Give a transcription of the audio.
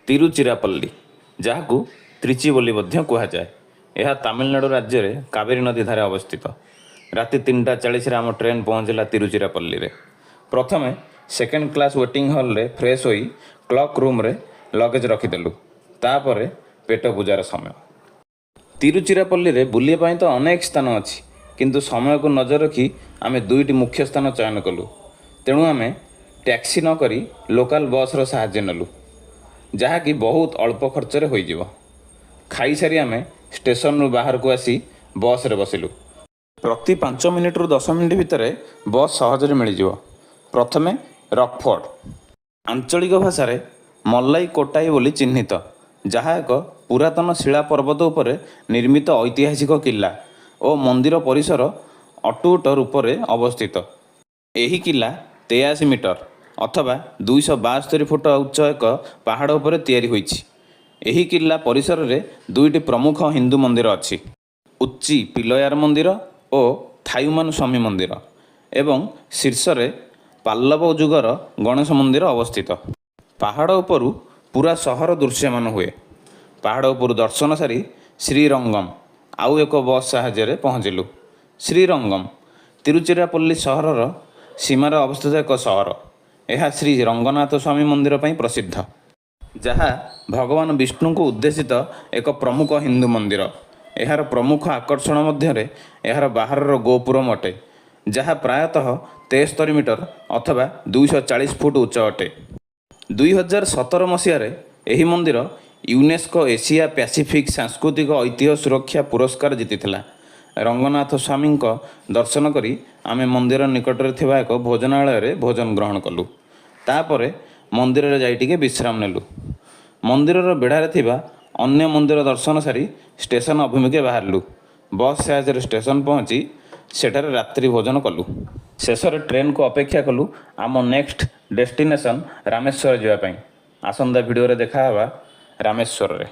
ତିରୁଚିରାପଲ୍ଲୀ, ଯାହାକୁ ତ୍ରିଚି ବୋଲି ମଧ୍ୟ କୁହାଯାଏ। ଏହା ତାମିଲନାଡ଼ୁ ରାଜ୍ୟରେ କାବେରୀ ନଦୀ ଧାରେ ଅବସ୍ଥିତ। ରାତି 3:40ରେ ଆମ ଟ୍ରେନ୍ ପହଞ୍ଚିଲା ତିରୁଚିରାପଲ୍ଲୀରେ। ପ୍ରଥମେ ସେକେଣ୍ଡ କ୍ଲାସ୍ ୱେଟିଂ ହଲ୍ରେ ଫ୍ରେଶ୍ ହୋଇ କ୍ଲକ୍ ରୁମ୍ରେ ଲଗେଜ୍ ରଖିଦେଲୁ। ତାପରେ ପେଟ ପୂଜାର ସମୟ। ତିରୁଚିରାପଲ୍ଲୀରେ ବୁଲିବା ପାଇଁ ତ ଅନେକ ସ୍ଥାନ ଅଛି, କିନ୍ତୁ ସମୟକୁ ନଜର ରଖି ଆମେ 2ଟି ମୁଖ୍ୟ ସ୍ଥାନ ଚୟନ କଲୁ। ତେଣୁ ଆମେ ଟ୍ୟାକ୍ସି ନ କରି ଲୋକାଲ୍ ବସ୍ର ସାହାଯ୍ୟ ନେଲୁ, ଯାହାକି ବହୁତ ଅଳ୍ପ ଖର୍ଚ୍ଚରେ ହୋଇଯିବ। ଖାଇସାରି ଆମେ ଷ୍ଟେସନରୁ ବାହାରକୁ ଆସି ବସ୍ରେ ବସିଲୁ। ପ୍ରତି 5 ମିନିଟ୍ରୁ 10 ମିନିଟ୍ ଭିତରେ ବସ୍ ସହଜରେ ମିଳିଯିବ। ପ୍ରଥମେ ରକ୍ଫୋର୍ଟ, ଆଞ୍ଚଳିକ ଭାଷାରେ ମଲାଇ କୋଟାଇ ବୋଲି ଚିହ୍ନିତ, ଯାହା ଏକ ପୁରାତନ ଶିଳା ପର୍ବତ ଉପରେ ନିର୍ମିତ ଐତିହାସିକ କିଲ୍ଲା ଓ ମନ୍ଦିର ପରିସର ଅଟୁଟ ରୂପରେ ଅବସ୍ଥିତ। ଏହି କିଲ୍ଲା 83 ମିଟର ଅଥବା 272 ଫୁଟ ଉଚ୍ଚ ଏକ ପାହାଡ଼ ଉପରେ ତିଆରି ହୋଇଛି। ଏହି କିଲ୍ଲା ପରିସରରେ 2ଟି ପ୍ରମୁଖ ହିନ୍ଦୁ ମନ୍ଦିର ଅଛି, ଉଚ୍ଚି ପିଲୟାର ମନ୍ଦିର ଓ ଥାୟୁମାନ ସ୍ୱାମୀ ମନ୍ଦିର, ଏବଂ ଶୀର୍ଷରେ ପାଲ୍ଲବ ଯୁଗର ଗଣେଶ ମନ୍ଦିର ଅବସ୍ଥିତ। ପାହାଡ଼ ଉପରୁ ପୁରା ସହର ଦୃଶ୍ୟମାନ ହୁଏ। ପାହାଡ଼ ଉପରୁ ଦର୍ଶନ ସାରି ଶ୍ରୀରଙ୍ଗମ୍ ଆଉ ଏକ ବସ୍ ସାହାଯ୍ୟରେ ପହଞ୍ଚିଲୁ। ଶ୍ରୀରଙ୍ଗମ୍ ତିରୁଚିରାପଲ୍ଲୀ ସହରର ସୀମାରେ ଅବସ୍ଥିତ ଏକ ସହର। ଏହା ଶ୍ରୀ ରଙ୍ଗନାଥ ସ୍ୱାମୀ ମନ୍ଦିର ପାଇଁ ପ୍ରସିଦ୍ଧ, ଯାହା ଭଗବାନ ବିଷ୍ଣୁଙ୍କୁ ଉଦ୍ଦେଶିତ ଏକ ପ୍ରମୁଖ ହିନ୍ଦୁ ମନ୍ଦିର। ଏହାର ପ୍ରମୁଖ ଆକର୍ଷଣ ମଧ୍ୟରେ ଏହାର ବାହାରର ଗୋପୁରମ ଅଟେ, ଯାହା ପ୍ରାୟତଃ 73 ମିଟର ଅଥବା 240 ଫୁଟ ଉଚ୍ଚ ଅଟେ। 2017 ମସିହାରେ ଏହି ମନ୍ଦିର ୟୁନେସ୍କୋ ଏସିଆ ପ୍ୟାସିଫିକ୍ ସାଂସ୍କୃତିକ ଐତିହ୍ୟ ସୁରକ୍ଷା ପୁରସ୍କାର ଜିତିଥିଲା। ରଙ୍ଗନାଥ ସ୍ୱାମୀଙ୍କ ଦର୍ଶନ କରି ଆମେ ମନ୍ଦିର ନିକଟରେ ଥିବା ଏକ ଭୋଜନାଳୟରେ ଭୋଜନ ଗ୍ରହଣ କଲୁ। ତାପରେ ମନ୍ଦିରରେ ଯାଇ ଟିକେ ବିଶ୍ରାମ ନେଲୁ। ମନ୍ଦିରର ବେଢ଼ାରେ ଥିବା ଅନ୍ୟ ମନ୍ଦିର ଦର୍ଶନ ସାରି ଷ୍ଟେସନ ଅଭିମୁଖେ ବାହାରିଲୁ। ବସ୍ ସାହାଯ୍ୟରେ ଷ୍ଟେସନ ପହଞ୍ଚି ସେଠାରେ ରାତ୍ରି ଭୋଜନ କଲୁ। ଶେଷରେ ଟ୍ରେନ୍କୁ ଅପେକ୍ଷା କଲୁ ଆମ ନେକ୍ସଟ ଡେଷ୍ଟିନେସନ୍ ରାମେଶ୍ୱର ଯିବା ପାଇଁ। ଆସନ୍ତା ଭିଡ଼ିଓରେ ଦେଖା ହେବା ରାମେଶ୍ୱରରେ।